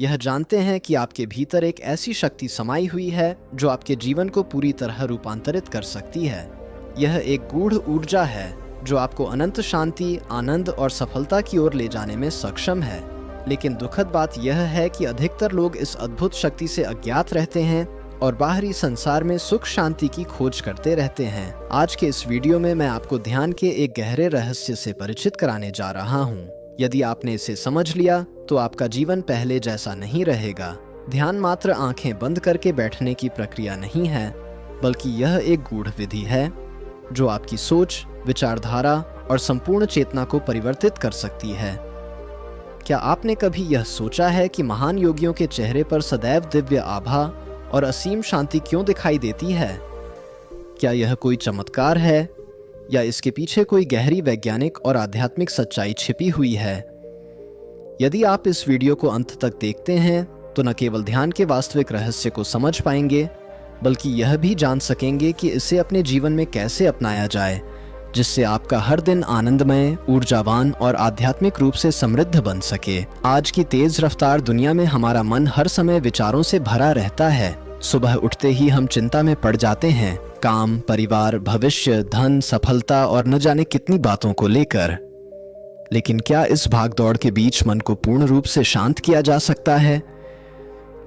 यह जानते हैं कि आपके भीतर एक ऐसी शक्ति समाई हुई है जो आपके जीवन को पूरी तरह रूपांतरित कर सकती है। यह एक गूढ़ ऊर्जा है जो आपको अनंत शांति, आनंद और सफलता की ओर ले जाने में सक्षम है। लेकिन दुखद बात यह है कि अधिकतर लोग इस अद्भुत शक्ति से अज्ञात रहते हैं और बाहरी संसार में सुख शांति की खोज करते रहते हैं। आज के इस वीडियो में मैं आपको ध्यान के एक गहरे रहस्य से परिचित कराने जा रहा हूँ। यदि आपने इसे समझ लिया तो आपका जीवन पहले जैसा नहीं रहेगा। ध्यान मात्र आंखें बंद करके बैठने की प्रक्रिया नहीं है, बल्कि यह एक गूढ़ विधि है जो आपकी सोच, विचारधारा और संपूर्ण चेतना को परिवर्तित कर सकती है। क्या आपने कभी यह सोचा है कि महान योगियों के चेहरे पर सदैव दिव्य आभा और असीम शांति क्यों दिखाई देती है? क्या यह कोई चमत्कार है या इसके पीछे कोई गहरी वैज्ञानिक और आध्यात्मिक सच्चाई छिपी हुई है? यदि आप इस वीडियो को अंत तक देखते हैं तो न केवल ध्यान के वास्तविक रहस्य को समझ पाएंगे, बल्कि यह भी जान सकेंगे कि इसे अपने जीवन में कैसे अपनाया जाए, जिससे आपका हर दिन आनंदमय, ऊर्जावान और आध्यात्मिक रूप से समृद्ध बन सके। आज की तेज रफ्तार दुनिया में हमारा मन हर समय विचारों से भरा रहता है। सुबह उठते ही हम चिंता में पड़ जाते हैं, काम, परिवार, भविष्य, धन, सफलता और न जाने कितनी बातों को लेकर। लेकिन क्या इस भागदौड़ के बीच मन को पूर्ण रूप से शांत किया जा सकता है?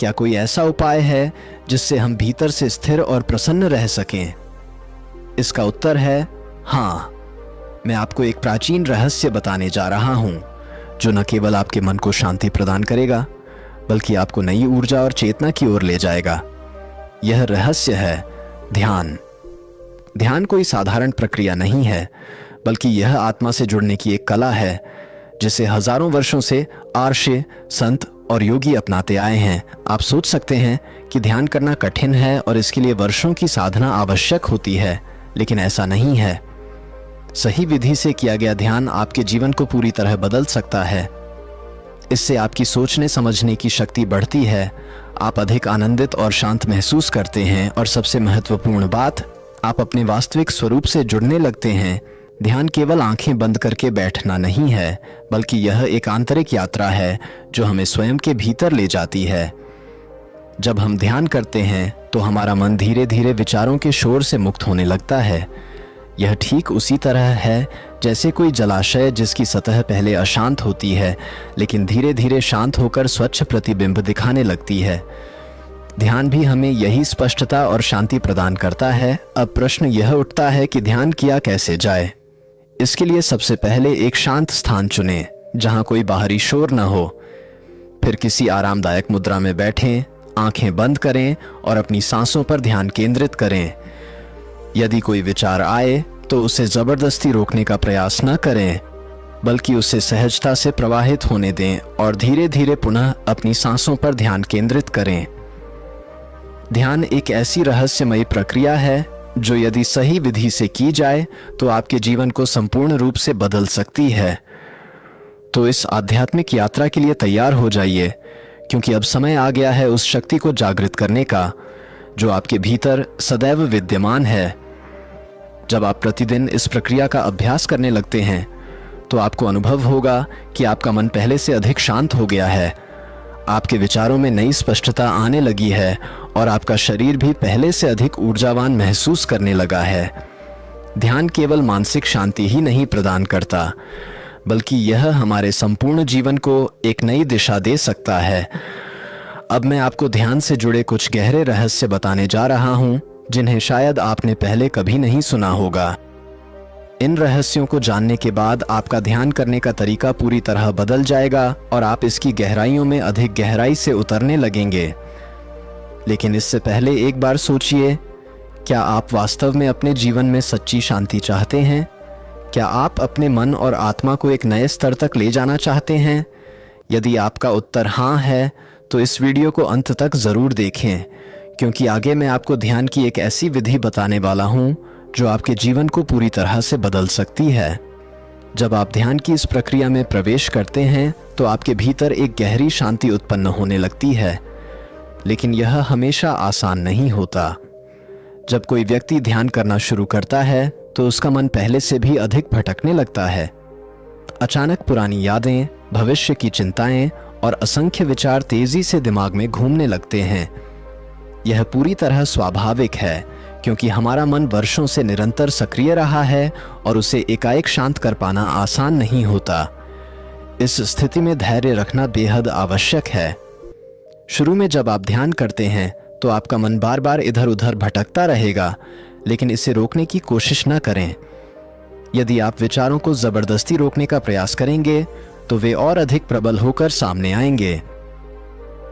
क्या कोई ऐसा उपाय है जिससे हम भीतर से स्थिर और प्रसन्न रह सकें? इसका उत्तर है हाँ। मैं आपको एक प्राचीन रहस्य बताने जा रहा हूं जो न केवल आपके मन को शांति प्रदान करेगा, बल्कि आपको नई ऊर्जा और चेतना की ओर ले जाएगा। यह रहस्य है ध्यान। ध्यान कोई साधारण प्रक्रिया नहीं है, बल्कि यह आत्मा से जुड़ने की एक कला है जिसे हजारों वर्षों से आर्षे, संत और योगी अपनाते आए हैं। आप सोच सकते हैं कि ध्यान करना कठिन है और इसके लिए वर्षों की साधना आवश्यक होती है, लेकिन ऐसा नहीं है। सही विधि से किया गया ध्यान आपके जीवन को पूरी तरह बदल सकता है। इससे आपकी सोचने समझने की शक्ति बढ़ती है, आप अधिक आनंदित और शांत महसूस करते हैं और सबसे महत्वपूर्ण बात, आप अपने वास्तविक स्वरूप से जुड़ने लगते हैं। ध्यान केवल आंखें बंद करके बैठना नहीं है, बल्कि यह एक आंतरिक यात्रा है जो हमें स्वयं के भीतर ले जाती है। जब हम ध्यान करते हैं तो हमारा मन धीरे धीरे विचारों के शोर से मुक्त होने लगता है। यह ठीक उसी तरह है जैसे कोई जलाशय जिसकी सतह पहले अशांत होती है, लेकिन धीरे धीरे शांत होकर स्वच्छ प्रतिबिंब दिखाने लगती है। ध्यान भी हमें यही स्पष्टता और शांति प्रदान करता है। अब प्रश्न यह उठता है कि ध्यान किया कैसे जाए। इसके लिए सबसे पहले एक शांत स्थान चुनें जहां कोई बाहरी शोर न हो। फिर किसी आरामदायक मुद्रा में बैठें, आंखें बंद करें और अपनी सांसों पर ध्यान केंद्रित करें। यदि कोई विचार आए तो उसे जबरदस्ती रोकने का प्रयास न करें, बल्कि उसे सहजता से प्रवाहित होने दें और धीरे धीरे पुनः अपनी सांसों पर ध्यान केंद्रित करें। ध्यान एक ऐसी रहस्यमयी प्रक्रिया है जो यदि सही विधि से की जाए तो आपके जीवन को संपूर्ण रूप से बदल सकती है। तो इस आध्यात्मिक यात्रा के लिए तैयार हो जाइए, क्योंकि अब समय आ गया है उस शक्ति को जागृत करने का जो आपके भीतर सदैव विद्यमान है। जब आप प्रतिदिन इस प्रक्रिया का अभ्यास करने लगते हैं तो आपको अनुभव होगा कि आपका मन पहले से अधिक शांत हो गया है, आपके विचारों में नई स्पष्टता आने लगी है और आपका शरीर भी पहले से अधिक ऊर्जावान महसूस करने लगा है। ध्यान केवल मानसिक शांति ही नहीं प्रदान करता, बल्कि यह हमारे संपूर्ण जीवन को एक नई दिशा दे सकता है। अब मैं आपको ध्यान से जुड़े कुछ गहरे रहस्य बताने जा रहा हूं जिन्हें शायद आपने पहले कभी नहीं सुना होगा। इन रहस्यों को जानने के बाद आपका ध्यान करने का तरीका पूरी तरह बदल जाएगा और आप इसकी गहराइयों में अधिक गहराई से उतरने लगेंगे। लेकिन इससे पहले एक बार सोचिए, क्या आप वास्तव में अपने जीवन में सच्ची शांति चाहते हैं? क्या आप अपने मन और आत्मा को एक नए स्तर तक ले जाना चाहते हैं? यदि आपका उत्तर हाँ है तो इस वीडियो को अंत तक जरूर देखें, क्योंकि आगे मैं आपको ध्यान की एक ऐसी विधि बताने वाला हूं जो आपके जीवन को पूरी तरह से बदल सकती है। जब आप ध्यान की इस प्रक्रिया में प्रवेश करते हैं तो आपके भीतर एक गहरी शांति उत्पन्न होने लगती है, लेकिन यह हमेशा आसान नहीं होता। जब कोई व्यक्ति ध्यान करना शुरू करता है तो उसका मन पहले से भी अधिक भटकने लगता है। अचानक पुरानी यादें, भविष्य की चिंताएं और असंख्य विचार तेजी से दिमाग में घूमने लगते हैं। यह पूरी तरह स्वाभाविक है, क्योंकि हमारा मन वर्षों से निरंतर सक्रिय रहा है और उसे एकाएक शांत कर पाना आसान नहीं होता। इस स्थिति में धैर्य रखना बेहद आवश्यक है। शुरू में जब आप ध्यान करते हैं तो आपका मन बार बार इधर उधर भटकता रहेगा, लेकिन इसे रोकने की कोशिश न करें। यदि आप विचारों को जबरदस्ती रोकने का प्रयास करेंगे तो वे और अधिक प्रबल होकर सामने आएंगे।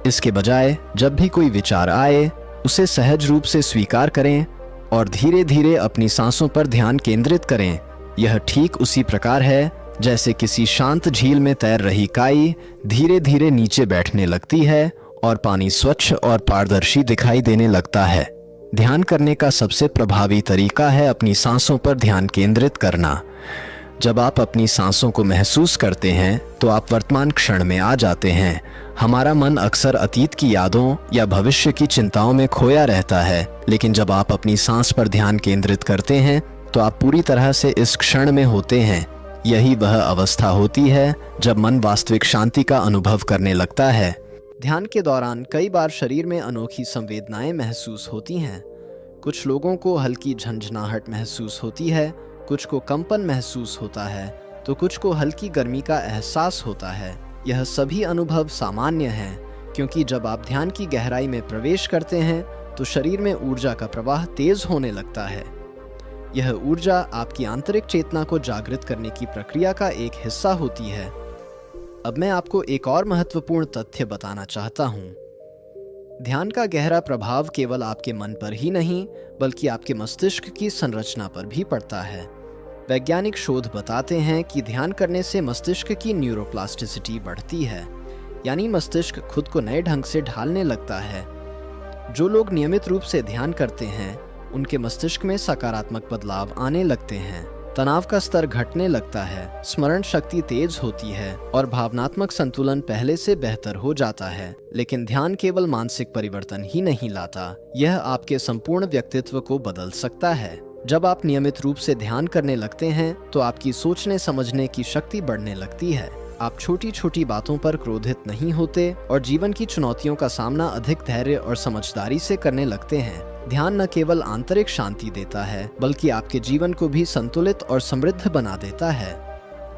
इसके बजाय जब भी कोई विचार आए, उसे सहज रूप से स्वीकार करें और धीरे धीरे अपनी सांसों पर ध्यान केंद्रित करें। यह ठीक उसी प्रकार है जैसे किसी शांत झील में तैर रही काई धीरे धीरे नीचे बैठने लगती है और पानी स्वच्छ और पारदर्शी दिखाई देने लगता है। ध्यान करने का सबसे प्रभावी तरीका है अपनी सांसों पर ध्यान केंद्रित करना। जब आप अपनी सांसों को महसूस करते हैं तो आप वर्तमान क्षण में आ जाते हैं। हमारा मन अक्सर अतीत की यादों या भविष्य की चिंताओं में खोया रहता है, लेकिन जब आप अपनी सांस पर ध्यान केंद्रित करते हैं तो आप पूरी तरह से इस क्षण में होते हैं। यही वह अवस्था होती है जब मन वास्तविक शांति का अनुभव करने लगता है। ध्यान के दौरान कई बार शरीर में अनोखी संवेदनाएं महसूस होती हैं। कुछ लोगों को हल्की झंझनाहट महसूस होती है, कुछ को कंपन महसूस होता है, तो कुछ को हल्की गर्मी का एहसास होता है। यह सभी अनुभव सामान्य हैं, क्योंकि जब आप ध्यान की गहराई में प्रवेश करते हैं तो शरीर में ऊर्जा का प्रवाह तेज होने लगता है। यह ऊर्जा आपकी आंतरिक चेतना को जागृत करने की प्रक्रिया का एक हिस्सा होती है। अब मैं आपको एक और महत्वपूर्ण तथ्य बताना चाहता हूँ। ध्यान का गहरा प्रभाव केवल आपके मन पर ही नहीं, बल्कि आपके मस्तिष्क की संरचना पर भी पड़ता है। वैज्ञानिक शोध बताते हैं कि ध्यान करने से मस्तिष्क की न्यूरोप्लास्टिसिटी बढ़ती है, यानी मस्तिष्क खुद को नए ढंग से ढालने लगता है। जो लोग नियमित रूप से ध्यान करते हैं, उनके मस्तिष्क में सकारात्मक बदलाव आने लगते हैं। तनाव का स्तर घटने लगता है, स्मरण शक्ति तेज होती है और भावनात्मक संतुलन पहले से बेहतर हो जाता है। लेकिन ध्यान केवल मानसिक परिवर्तन ही नहीं लाता, यह आपके संपूर्ण व्यक्तित्व को बदल सकता है। जब आप नियमित रूप से ध्यान करने लगते हैं तो आपकी सोचने समझने की शक्ति बढ़ने लगती है। आप छोटी छोटी बातों पर क्रोधित नहीं होते और जीवन की चुनौतियों का सामना अधिक धैर्य और समझदारी से करने लगते हैं। ध्यान न केवल आंतरिक शांति देता है, बल्कि आपके जीवन को भी संतुलित और समृद्ध बना देता है।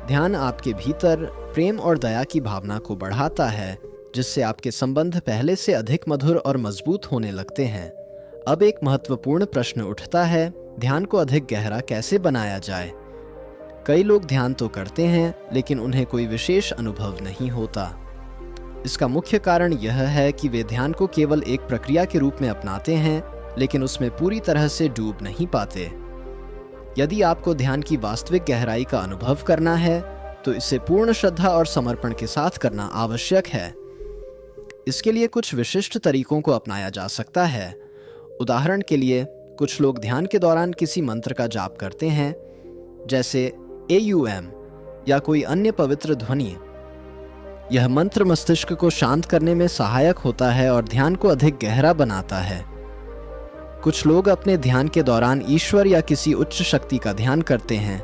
ध्यान आपके भीतर प्रेम और दया की भावना को बढ़ाता है, जिससे आपके संबंध पहले से अधिक मधुर और मजबूत होने लगते हैं। अब एक महत्वपूर्ण प्रश्न उठता है, ध्यान को अधिक गहरा कैसे बनाया जाए? कई लोग ध्यान तो करते हैं, लेकिन उन्हें कोई विशेष अनुभव नहीं होता। इसका मुख्य कारण यह है कि वे ध्यान को केवल एक प्रक्रिया के रूप में अपनाते हैं, लेकिन उसमें पूरी तरह से डूब नहीं पाते। यदि आपको ध्यान की वास्तविक गहराई का अनुभव करना है, तो इसे पूर्ण श्रद्धा और समर्पण के साथ करना आवश्यक है। इसके लिए कुछ विशिष्ट तरीकों को अपनाया जा सकता है। उदाहरण के लिए, कुछ लोग ध्यान के दौरान किसी मंत्र का जाप करते हैं, जैसे AUM या कोई अन्य पवित्र ध्वनि। यह मंत्र मस्तिष्क को शांत करने में सहायक होता है और ध्यान को अधिक गहरा बनाता है। कुछ लोग अपने ध्यान के दौरान ईश्वर या किसी उच्च शक्ति का ध्यान करते हैं,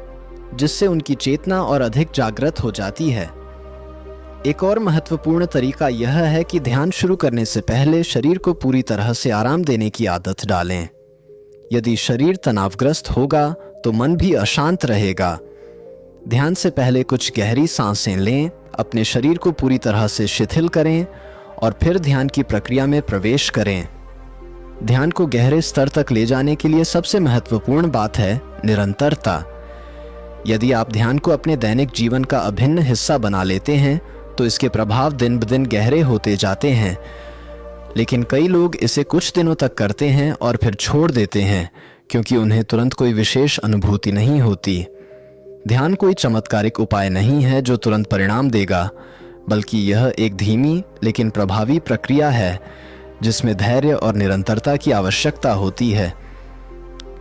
जिससे उनकी चेतना और अधिक जागृत हो जाती है। एक और महत्वपूर्ण तरीका यह है कि ध्यान शुरू करने से पहले शरीर को पूरी तरह से आराम देने की आदत डालें। यदि शरीर तनावग्रस्त होगा तो मन भी अशांत रहेगा। ध्यान से पहले कुछ गहरी सांसें लें, अपने शरीर को पूरी तरह से शिथिल करें और फिर ध्यान की प्रक्रिया में प्रवेश करें। ध्यान को गहरे स्तर तक ले जाने के लिए सबसे महत्वपूर्ण बात है निरंतरता। यदि आप ध्यान को अपने दैनिक जीवन का अभिन्न हिस्सा बना लेते हैं तो इसके प्रभाव दिन ब दिन गहरे होते जाते हैं। लेकिन कई लोग इसे कुछ दिनों तक करते हैं और फिर छोड़ देते हैं, क्योंकि उन्हें तुरंत कोई विशेष अनुभूति नहीं होती। ध्यान कोई चमत्कारिक उपाय नहीं है जो तुरंत परिणाम देगा, बल्कि यह एक धीमी लेकिन प्रभावी प्रक्रिया है जिसमें धैर्य और निरंतरता की आवश्यकता होती है।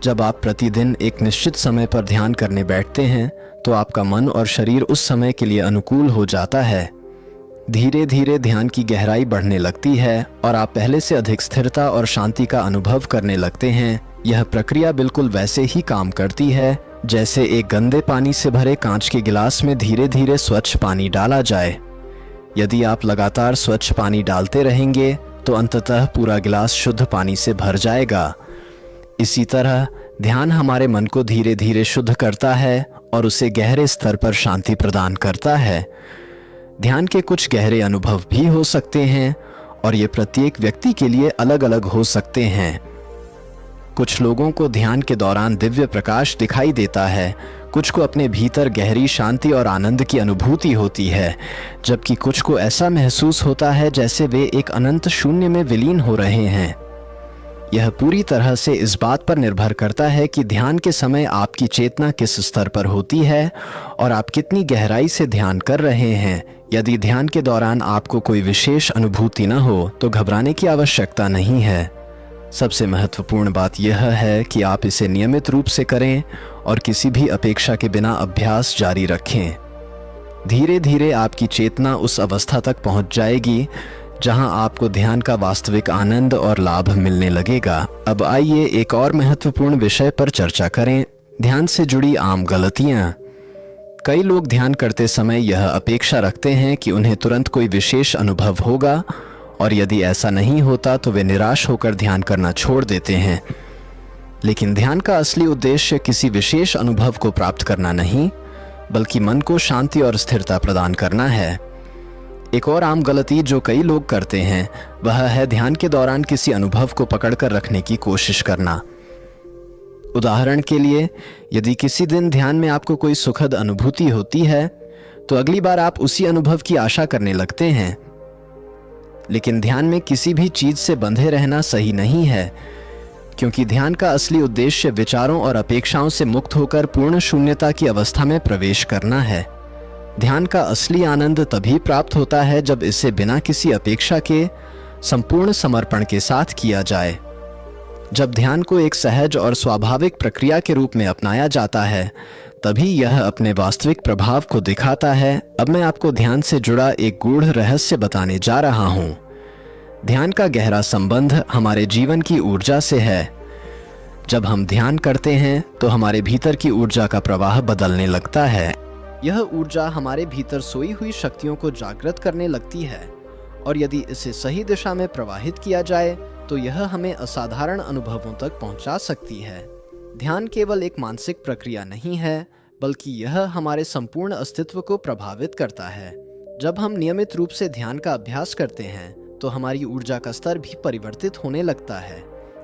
जब आप प्रतिदिन एक निश्चित समय पर ध्यान करने बैठते हैं तो आपका मन और शरीर उस समय के लिए अनुकूल हो जाता है। धीरे धीरे ध्यान की गहराई बढ़ने लगती है और आप पहले से अधिक स्थिरता और शांति का अनुभव करने लगते हैं। यह प्रक्रिया बिल्कुल वैसे ही काम करती है जैसे एक गंदे पानी से भरे कांच के गिलास में धीरे धीरे स्वच्छ पानी डाला जाए। यदि आप लगातार स्वच्छ पानी डालते रहेंगे तो अंततः पूरा गिलास शुद्ध पानी से भर जाएगा। इसी तरह ध्यान हमारे मन को धीरे धीरे शुद्ध करता है और उसे गहरे स्तर पर शांति प्रदान करता है। ध्यान के कुछ गहरे अनुभव भी हो सकते हैं और ये प्रत्येक व्यक्ति के लिए अलग अलग हो सकते हैं। कुछ लोगों को ध्यान के दौरान दिव्य प्रकाश दिखाई देता है, कुछ को अपने भीतर गहरी शांति और आनंद की अनुभूति होती है, जबकि कुछ को ऐसा महसूस होता है जैसे वे एक अनंत शून्य में विलीन हो रहे हैं। यह पूरी तरह से इस बात पर निर्भर करता है कि ध्यान के समय आपकी चेतना किस स्तर पर होती है और आप कितनी गहराई से ध्यान कर रहे हैं। यदि ध्यान के दौरान आपको कोई विशेष अनुभूति न हो तो घबराने की आवश्यकता नहीं है। सबसे महत्वपूर्ण बात यह है कि आप इसे नियमित रूप से करें और किसी भी अपेक्षा के बिना अभ्यास जारी रखें। धीरे धीरे आपकी चेतना उस अवस्था तक पहुंच जाएगी जहां आपको ध्यान का वास्तविक आनंद और लाभ मिलने लगेगा। अब आइए एक और महत्वपूर्ण विषय पर चर्चा करें, ध्यान से जुड़ी आम गलतियां। कई लोग ध्यान करते समय यह अपेक्षा रखते हैं कि उन्हें तुरंत कोई विशेष अनुभव होगा और यदि ऐसा नहीं होता तो वे निराश होकर ध्यान करना छोड़ देते हैं। लेकिन ध्यान का असली उद्देश्य किसी विशेष अनुभव को प्राप्त करना नहीं, बल्कि मन को शांति और स्थिरता प्रदान करना है। एक और आम गलती जो कई लोग करते हैं वह है ध्यान के दौरान किसी अनुभव को पकड़कर रखने की कोशिश करना। उदाहरण के लिए, यदि किसी दिन ध्यान में आपको कोई सुखद अनुभूति होती है तो अगली बार आप उसी अनुभव की आशा करने लगते हैं। लेकिन ध्यान में किसी भी चीज से बंधे रहना सही नहीं है, क्योंकि ध्यान का असली उद्देश्य विचारों और अपेक्षाओं से मुक्त होकर पूर्ण शून्यता की अवस्था में प्रवेश करना है। ध्यान का असली आनंद तभी प्राप्त होता है जब इसे बिना किसी अपेक्षा के संपूर्ण समर्पण के साथ किया जाए। जब ध्यान को एक सहज और स्वाभाविक प्रक्रिया के रूप में अपनाया जाता है, तभी यह अपने वास्तविक प्रभाव को दिखाता है। अब मैं आपको ध्यान से जुड़ा एक गूढ़ रहस्य बताने जा रहा हूँ। ध्यान का गहरा संबंध हमारे जीवन की ऊर्जा से है। जब हम ध्यान करते हैं तो हमारे भीतर की ऊर्जा का प्रवाह बदलने लगता है। यह ऊर्जा हमारे भीतर सोई हुई शक्तियों को जागृत करने लगती है और यदि इसे सही दिशा में प्रवाहित किया जाए तो यह हमें असाधारण अनुभवों तक पहुंचा सकती है। ध्यान केवल एक मानसिक प्रक्रिया नहीं है, बल्कि यह हमारे संपूर्ण अस्तित्व को प्रभावित करता है। जब हम नियमित रूप से ध्यान का अभ्यास करते हैं तो हमारी ऊर्जा का स्तर भी परिवर्तित होने लगता है।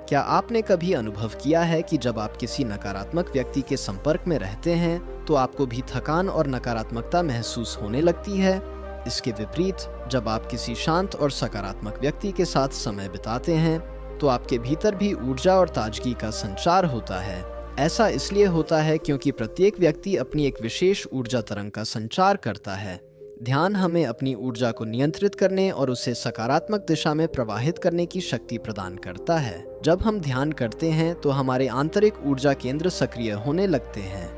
क्या आपने कभी अनुभव किया है कि जब आप किसी नकारात्मक व्यक्ति के संपर्क में रहते हैं तो आपको भी थकान और नकारात्मकता महसूस होने लगती है? इसके विपरीत, जब आप किसी शांत और सकारात्मक व्यक्ति के साथ समय बिताते हैं तो आपके भीतर भी ऊर्जा और ताजगी का संचार होता है। ऐसा इसलिए होता है क्योंकि प्रत्येक व्यक्ति अपनी एक विशेष ऊर्जा तरंग का संचार करता है। ध्यान हमें अपनी ऊर्जा को नियंत्रित करने और उसे सकारात्मक दिशा में प्रवाहित करने की शक्ति प्रदान करता है। जब हम ध्यान करते हैं तो हमारे आंतरिक ऊर्जा केंद्र सक्रिय होने लगते हैं।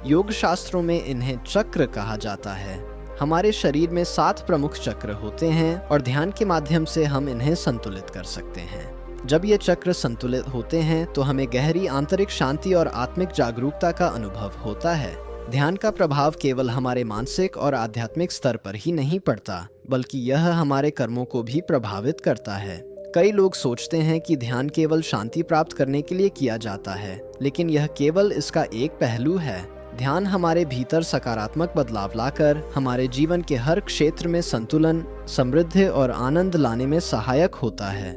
योग शास्त्रों में इन्हें चक्र कहा जाता है। हमारे शरीर में 7 प्रमुख चक्र होते हैं और ध्यान के माध्यम से हम इन्हें संतुलित कर सकते हैं। जब ये चक्र संतुलित होते हैं तो हमें गहरी आंतरिक शांति और आत्मिक जागरूकता का अनुभव होता है। ध्यान का प्रभाव केवल हमारे मानसिक और आध्यात्मिक स्तर पर ही नहीं पड़ता, बल्कि यह हमारे कर्मों को भी प्रभावित करता है। कई लोग सोचते हैं कि ध्यान केवल शांति प्राप्त करने के लिए किया जाता है, लेकिन यह केवल इसका एक पहलू है। ध्यान हमारे भीतर सकारात्मक बदलाव लाकर हमारे जीवन के हर क्षेत्र में संतुलन, समृद्धि और आनंद लाने में सहायक होता है।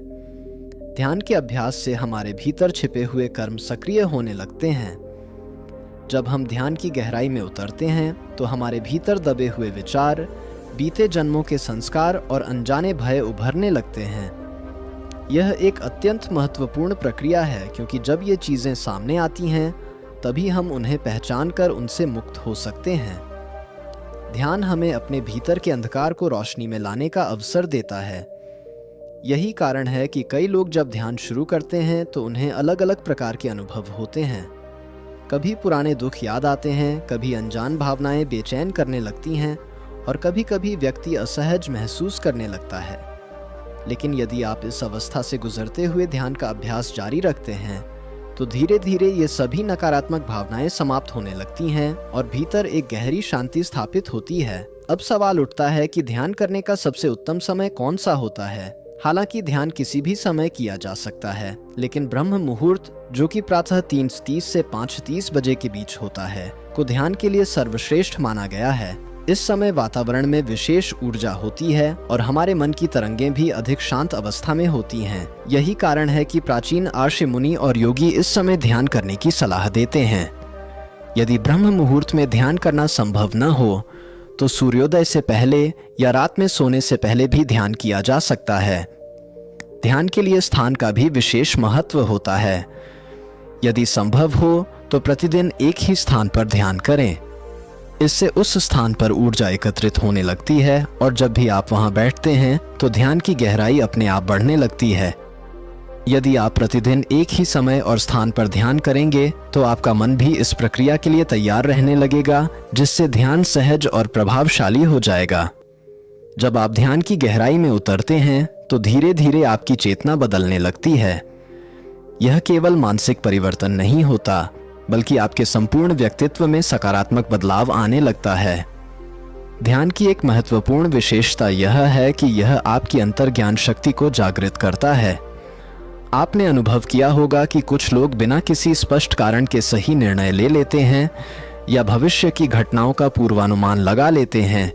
ध्यान के अभ्यास से हमारे भीतर छिपे हुए कर्म सक्रिय होने लगते हैं। जब हम ध्यान की गहराई में उतरते हैं तो हमारे भीतर दबे हुए विचार, बीते जन्मों के संस्कार और अनजाने भय उभरने लगते हैं। यह एक अत्यंत महत्वपूर्ण प्रक्रिया है, क्योंकि जब ये चीज़ें सामने आती हैं तभी हम उन्हें पहचान कर उनसे मुक्त हो सकते हैं। ध्यान हमें अपने भीतर के अंधकार को रोशनी में लाने का अवसर देता है। यही कारण है कि कई लोग जब ध्यान शुरू करते हैं तो उन्हें अलग अलग प्रकार के अनुभव होते हैं। कभी पुराने दुख याद आते हैं, कभी अनजान भावनाएं बेचैन करने लगती हैं और कभी कभी व्यक्ति असहज महसूस करने लगता है। लेकिन यदि आप इस अवस्था से गुजरते हुए ध्यान का अभ्यास जारी रखते हैं तो धीरे धीरे ये सभी नकारात्मक भावनाएं समाप्त होने लगती हैं और भीतर एक गहरी शांति स्थापित होती है। अब सवाल उठता है कि ध्यान करने का सबसे उत्तम समय कौन सा होता है। हालांकि ध्यान किसी भी समय किया जा सकता है, लेकिन ब्रह्म मुहूर्त, जो कि प्रातः 3:30 से 5:30 बजे के बीच होता है, को ध्यान के लिए सर्वश्रेष्ठ माना गया है। इस समय वातावरण में विशेष ऊर्जा होती है और हमारे मन की तरंगें भी अधिक शांत अवस्था में होती हैं। यही कारण है कि प्राचीन आर्ष मुनि और योगी इस समय ध्यान करने की सलाह देते हैं। यदि ब्रह्म मुहूर्त में ध्यान करना संभव न हो तो सूर्योदय से पहले या रात में सोने से पहले भी ध्यान किया जा सकता है। ध्यान के लिए स्थान का भी विशेष महत्व होता है। यदि संभव हो तो प्रतिदिन एक ही स्थान पर ध्यान करें। इससे उस स्थान पर ऊर्जा एकत्रित होने लगती है और जब भी आप वहां बैठते हैं तो ध्यान की गहराई अपने आप बढ़ने लगती है। यदि आप प्रतिदिन एक ही समय और स्थान पर ध्यान करेंगे तो आपका मन भी इस प्रक्रिया के लिए तैयार रहने लगेगा, जिससे ध्यान सहज और प्रभावशाली हो जाएगा। जब आप ध्यान की गहराई में उतरते हैं तो धीरे धीरे आपकी चेतना बदलने लगती है। यह केवल मानसिक परिवर्तन नहीं होता, बल्कि आपके संपूर्ण व्यक्तित्व में सकारात्मक बदलाव आने लगता है। ध्यान की एक महत्वपूर्ण विशेषता यह है कि यह आपकी अंतर्ज्ञान शक्ति को जागृत करता है। आपने अनुभव किया होगा कि कुछ लोग बिना किसी स्पष्ट कारण के सही निर्णय ले लेते हैं या भविष्य की घटनाओं का पूर्वानुमान लगा लेते हैं।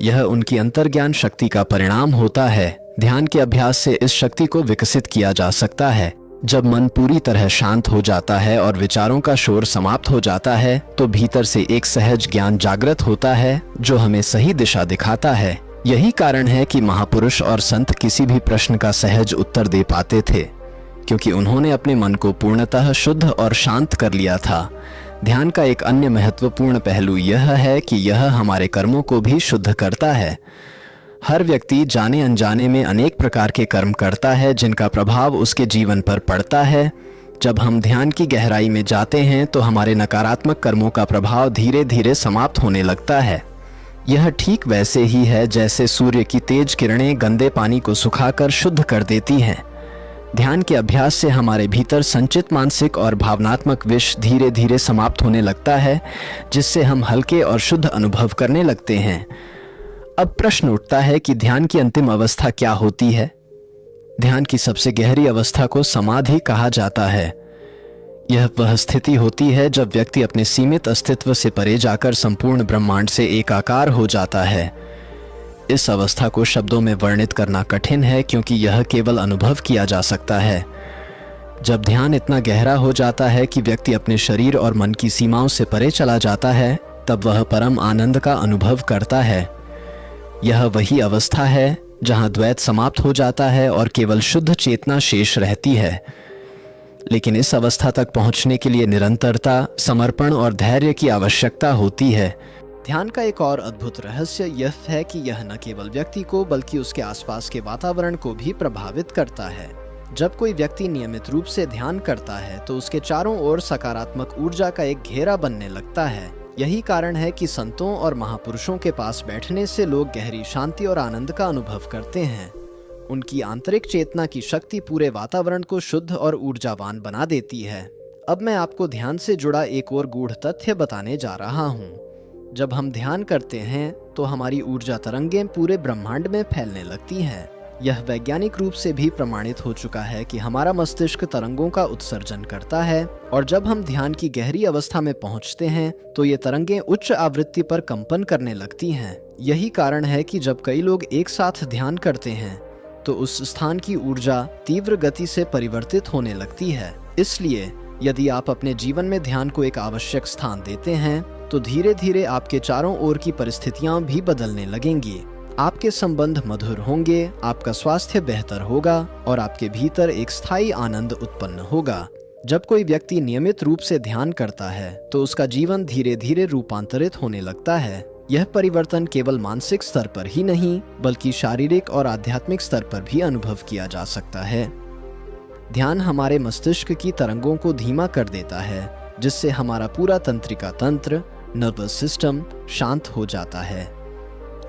यह उनकी अंतर्ज्ञान शक्ति का परिणाम होता है। ध्यान के अभ्यास से इस शक्ति को विकसित किया जा सकता है। जब मन पूरी तरह शांत हो जाता है और विचारों का शोर समाप्त हो जाता है तो भीतर से एक सहज ज्ञान जागृत होता है जो हमें सही दिशा दिखाता है। यही कारण है कि महापुरुष और संत किसी भी प्रश्न का सहज उत्तर दे पाते थे, क्योंकि उन्होंने अपने मन को पूर्णतः शुद्ध और शांत कर लिया था। ध्यान का एक अन्य महत्वपूर्ण पहलू यह है कि यह हमारे कर्मों को भी शुद्ध करता है। हर व्यक्ति जाने अनजाने में अनेक प्रकार के कर्म करता है जिनका प्रभाव उसके जीवन पर पड़ता है। जब हम ध्यान की गहराई में जाते हैं तो हमारे नकारात्मक कर्मों का प्रभाव धीरे धीरे समाप्त होने लगता है। यह ठीक वैसे ही है जैसे सूर्य की तेज किरणें गंदे पानी को सुखाकर शुद्ध कर देती हैं। ध्यान के अभ्यास से हमारे भीतर संचित मानसिक और भावनात्मक विष धीरे धीरे समाप्त होने लगता है, जिससे हम हल्के और शुद्ध अनुभव करने लगते हैं। अब प्रश्न उठता है कि ध्यान की अंतिम अवस्था क्या होती है? ध्यान की सबसे गहरी अवस्था को समाधि कहा जाता है। यह वह स्थिति होती है जब व्यक्ति अपने सीमित अस्तित्व से परे जाकर संपूर्ण ब्रह्मांड से एकाकार हो जाता है। इस अवस्था को शब्दों में वर्णित करना कठिन है, क्योंकि यह केवल अनुभव किया जा सकता है। जब ध्यान इतना गहरा हो जाता है कि व्यक्ति अपने शरीर और मन की सीमाओं से परे चला जाता है, तब वह परम आनंद का अनुभव करता है। यह वही अवस्था है जहां द्वैत समाप्त हो जाता है और केवल शुद्ध चेतना शेष रहती है। लेकिन इस अवस्था तक पहुंचने के लिए निरंतरता, समर्पण और धैर्य की आवश्यकता होती है। ध्यान का एक और अद्भुत रहस्य यह है कि यह न केवल व्यक्ति को बल्कि उसके आसपास के वातावरण को भी प्रभावित करता है। जब कोई व्यक्ति नियमित रूप से ध्यान करता है तो उसके चारों ओर सकारात्मक ऊर्जा का एक घेरा बनने लगता है। यही कारण है कि संतों और महापुरुषों के पास बैठने से लोग गहरी शांति और आनंद का अनुभव करते हैं। उनकी आंतरिक चेतना की शक्ति पूरे वातावरण को शुद्ध और ऊर्जावान बना देती है। अब मैं आपको ध्यान से जुड़ा एक और गूढ़ तथ्य बताने जा रहा हूँ। जब हम ध्यान करते हैं तो हमारी ऊर्जा तरंगें पूरे ब्रह्मांड में फैलने लगती हैं। यह वैज्ञानिक रूप से भी प्रमाणित हो चुका है कि हमारा मस्तिष्क तरंगों का उत्सर्जन करता है, और जब हम ध्यान की गहरी अवस्था में पहुंचते हैं तो ये तरंगें उच्च आवृत्ति पर कंपन करने लगती हैं। यही कारण है कि जब कई लोग एक साथ ध्यान करते हैं तो उस स्थान की ऊर्जा तीव्र गति से परिवर्तित होने लगती है। इसलिए यदि आप अपने जीवन में ध्यान को एक आवश्यक स्थान देते हैं तो धीरे धीरे आपके चारों ओर की परिस्थितियां भी बदलने लगेंगी। आपके संबंध मधुर होंगे, आपका स्वास्थ्य बेहतर होगा और आपके भीतर एक स्थायी आनंद उत्पन्न होगा। जब कोई व्यक्ति नियमित रूप से ध्यान करता है तो उसका जीवन धीरे धीरे रूपांतरित होने लगता है। यह परिवर्तन केवल मानसिक स्तर पर ही नहीं बल्कि शारीरिक और आध्यात्मिक स्तर पर भी अनुभव किया जा सकता है। ध्यान हमारे मस्तिष्क की तरंगों को धीमा कर देता है, जिससे हमारा पूरा तंत्रिका तंत्र, नर्वस सिस्टम शांत हो जाता है।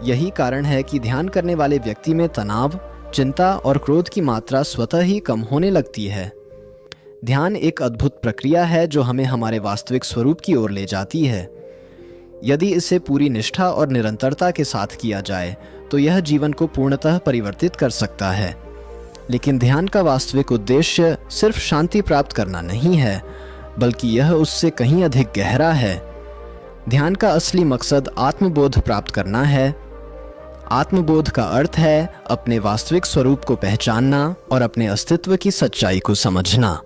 यही कारण है कि ध्यान करने वाले व्यक्ति में तनाव, चिंता और क्रोध की मात्रा स्वतः ही कम होने लगती है। ध्यान एक अद्भुत प्रक्रिया है जो हमें हमारे वास्तविक स्वरूप की ओर ले जाती है। यदि इसे पूरी निष्ठा और निरंतरता के साथ किया जाए तो यह जीवन को पूर्णतः परिवर्तित कर सकता है। लेकिन ध्यान का वास्तविक उद्देश्य सिर्फ शांति प्राप्त करना नहीं है, बल्कि यह उससे कहीं अधिक गहरा है। ध्यान का असली मकसद आत्मबोध प्राप्त करना है। आत्मबोध का अर्थ है अपने वास्तविक स्वरूप को पहचानना और अपने अस्तित्व की सच्चाई को समझना।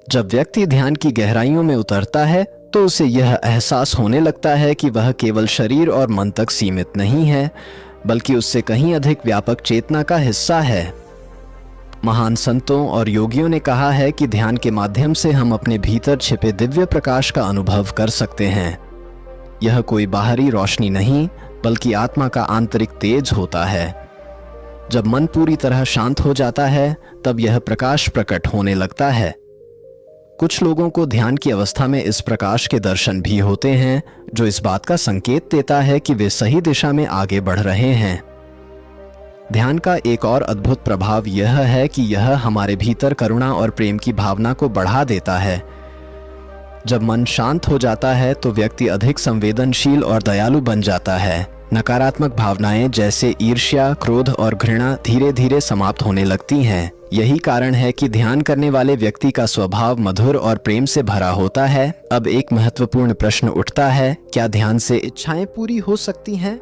जब व्यक्ति ध्यान की गहराइयों में उतरता है तो उसे यह एहसास होने लगता है कि वह केवल शरीर और मन तक सीमित नहीं है, बल्कि उससे कहीं अधिक व्यापक चेतना का हिस्सा है। महान संतों और योगियों ने कहा है कि ध्यान के माध्यम से हम अपने भीतर छिपे दिव्य प्रकाश का अनुभव कर सकते हैं। यह कोई बाहरी रोशनी नहीं, बल्कि आत्मा का आंतरिक तेज होता है। जब मन पूरी तरह शांत हो जाता है, तब यह प्रकाश प्रकट होने लगता है। कुछ लोगों को ध्यान की अवस्था में इस प्रकाश के दर्शन भी होते हैं, जो इस बात का संकेत देता है कि वे सही दिशा में आगे बढ़ रहे हैं। ध्यान का एक और अद्भुत प्रभाव यह है कि यह हमारे भीतर करुणा और प्रेम की भावना को बढ़ा देता है। जब मन शांत हो जाता है तो व्यक्ति अधिक संवेदनशील और दयालु बन जाता है। नकारात्मक भावनाएं जैसे ईर्ष्या, क्रोध और घृणा धीरे धीरे समाप्त होने लगती हैं। यही कारण है कि ध्यान करने वाले व्यक्ति का स्वभाव मधुर और प्रेम से भरा होता है। अब एक महत्वपूर्ण प्रश्न उठता है, क्या ध्यान से इच्छाएं पूरी हो सकती हैं?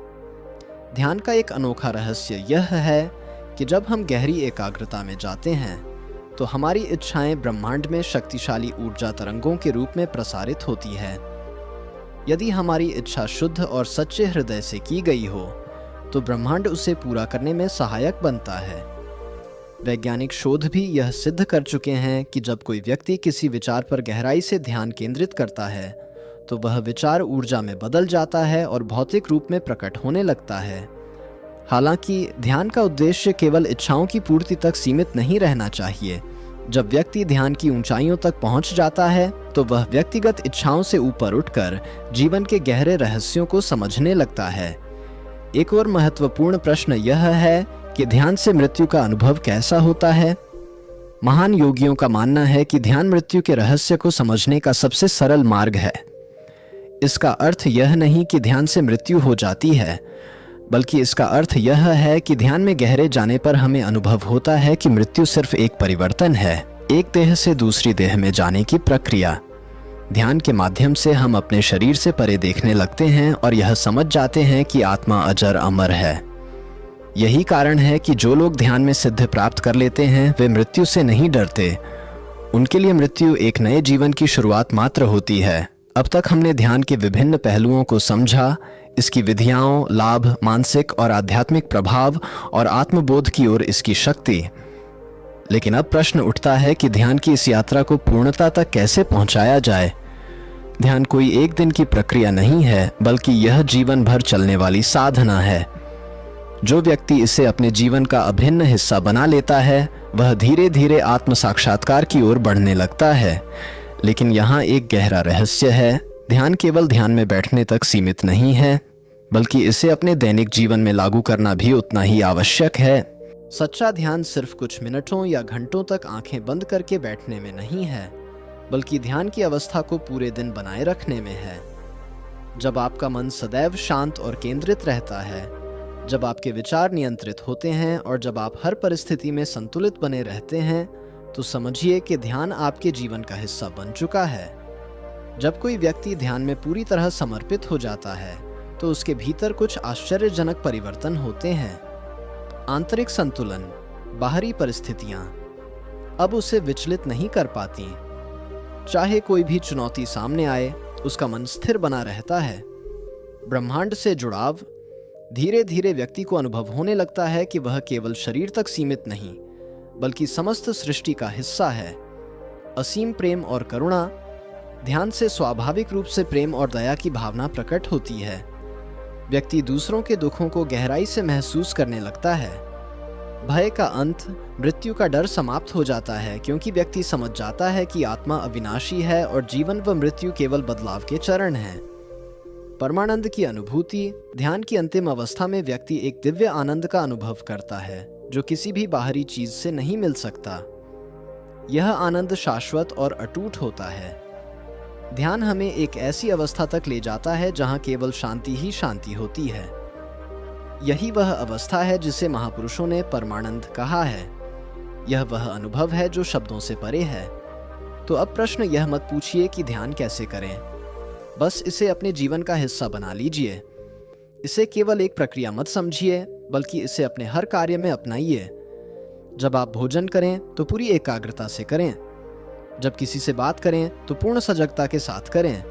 ध्यान का एक अनोखा रहस्य यह है कि जब हम गहरी एकाग्रता में जाते हैं तो हमारी इच्छाएं ब्रह्मांड में शक्तिशाली ऊर्जा तरंगों के रूप में प्रसारित होती है। यदि हमारी इच्छा शुद्ध और सच्चे हृदय से की गई हो तो ब्रह्मांड उसे पूरा करने में सहायक बनता है। वैज्ञानिक शोध भी यह सिद्ध कर चुके हैं कि जब कोई व्यक्ति किसी विचार पर गहराई से ध्यान केंद्रित करता है तो वह विचार ऊर्जा में बदल जाता है और भौतिक रूप में प्रकट होने लगता है। हालांकि ध्यान का उद्देश्य केवल इच्छाओं की पूर्ति तक सीमित नहीं रहना चाहिए। जब व्यक्ति ध्यान की ऊंचाइयों तक पहुंच जाता है तो वह व्यक्तिगत इच्छाओं से ऊपर उठकर जीवन के गहरे रहस्यों को समझने लगता है। एक और महत्वपूर्ण प्रश्न यह है कि ध्यान से मृत्यु का अनुभव कैसा होता है? महान योगियों का मानना है कि ध्यान मृत्यु के रहस्य को समझने का सबसे सरल मार्ग है। इसका अर्थ यह नहीं कि ध्यान से मृत्यु हो जाती है, बल्कि इसका अर्थ यह है कि ध्यान में गहरे जाने पर हमें अनुभव होता है कि मृत्यु सिर्फ एक परिवर्तन है, एक देह से दूसरी देह में जाने की प्रक्रिया। ध्यान के माध्यम से हम अपने शरीर से परे देखने लगते हैं और यह समझ जाते हैं कि आत्मा अजर अमर है। यही कारण है कि जो लोग ध्यान में सिद्धि प्राप्त कर लेते हैं वे मृत्यु से नहीं डरते। उनके लिए मृत्यु एक नए जीवन की शुरुआत मात्र होती है। अब तक हमने ध्यान के विभिन्न पहलुओं को समझा, इसकी विधियाओं, लाभ, मानसिक और आध्यात्मिक प्रभाव और आत्मबोध की ओर इसकी शक्ति। लेकिन अब प्रश्न उठता है कि ध्यान की इस यात्रा को पूर्णता तक कैसे पहुंचाया जाए। ध्यान कोई एक दिन की प्रक्रिया नहीं है, बल्कि यह जीवन भर चलने वाली साधना है। जो व्यक्ति इसे अपने जीवन का अभिन्न हिस्सा बना लेता है वह धीरे धीरे आत्म साक्षात्कार की ओर बढ़ने लगता है। लेकिन यहाँ एक गहरा रहस्य है, ध्यान केवल ध्यान में बैठने तक सीमित नहीं है, बल्कि इसे अपने दैनिक जीवन में लागू करना भी उतना ही आवश्यक है। सच्चा ध्यान सिर्फ कुछ मिनटों या घंटों तक आंखें बंद करके बैठने में नहीं है, बल्कि ध्यान की अवस्था को पूरे दिन बनाए रखने में है। जब आपका मन सदैव शांत और केंद्रित रहता है, जब आपके विचार नियंत्रित होते हैं और जब आप हर परिस्थिति में संतुलित बने रहते हैं, तो समझिए कि ध्यान आपके जीवन का हिस्सा बन चुका है। जब कोई व्यक्ति ध्यान में पूरी तरह समर्पित हो जाता है तो उसके भीतर कुछ आश्चर्यजनक परिवर्तन होते हैं। आंतरिक संतुलन, बाहरी परिस्थितियां अब उसे विचलित नहीं कर पाती। चाहे कोई भी चुनौती सामने आए, उसका मन स्थिर बना रहता है। ब्रह्मांड से जुड़ाव, धीरे धीरे व्यक्ति को अनुभव होने लगता है कि वह केवल शरीर तक सीमित नहीं, बल्कि समस्त सृष्टि का हिस्सा है। असीम प्रेम और करुणा, ध्यान से स्वाभाविक रूप से प्रेम और दया की भावना प्रकट होती है। व्यक्ति दूसरों के दुखों को गहराई से महसूस करने लगता है। भय का अंत, मृत्यु का डर समाप्त हो जाता है, क्योंकि व्यक्ति समझ जाता है कि आत्मा अविनाशी है और जीवन व मृत्यु केवल बदलाव के चरण हैं। परमानंद की अनुभूति, ध्यान की अंतिम अवस्था में व्यक्ति एक दिव्य आनंद का अनुभव करता है जो किसी भी बाहरी चीज से नहीं मिल सकता। यह आनंद शाश्वत और अटूट होता है। ध्यान हमें एक ऐसी अवस्था तक ले जाता है जहां केवल शांति ही शांति होती है। यही वह अवस्था है जिसे महापुरुषों ने परमानंद कहा है। यह वह अनुभव है जो शब्दों से परे है। तो अब प्रश्न यह मत पूछिए कि ध्यान कैसे करें, बस इसे अपने जीवन का हिस्सा बना लीजिए। इसे केवल एक प्रक्रिया मत समझिए, बल्कि इसे अपने हर कार्य में अपनाइए। जब आप भोजन करें तो पूरी एकाग्रता से करें। जब किसी से बात करें तो पूर्ण सजगता के साथ करें।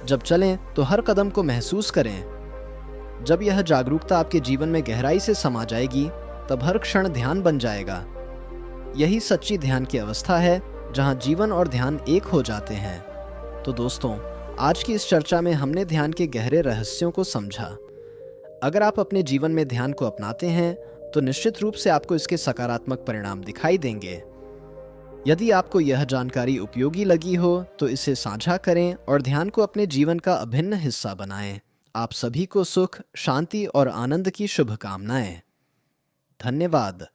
जब चलें तो हर कदम को महसूस करें। जब यह जागरूकता आपके जीवन में गहराई से समा जाएगी, तब हर क्षण ध्यान बन जाएगा। यही सच्ची ध्यान की अवस्था है, जहां जीवन और ध्यान एक हो जाते हैं। तो दोस्तों, आज की इस चर्चा में हमने ध्यान के गहरे रहस्यों को समझा। अगर आप अपने जीवन में ध्यान को अपनाते हैं तो निश्चित रूप से आपको इसके सकारात्मक परिणाम दिखाई देंगे। यदि आपको यह जानकारी उपयोगी लगी हो तो इसे साझा करें और ध्यान को अपने जीवन का अभिन्न हिस्सा बनाएं। आप सभी को सुख, शांति और आनंद की शुभकामनाएं। धन्यवाद।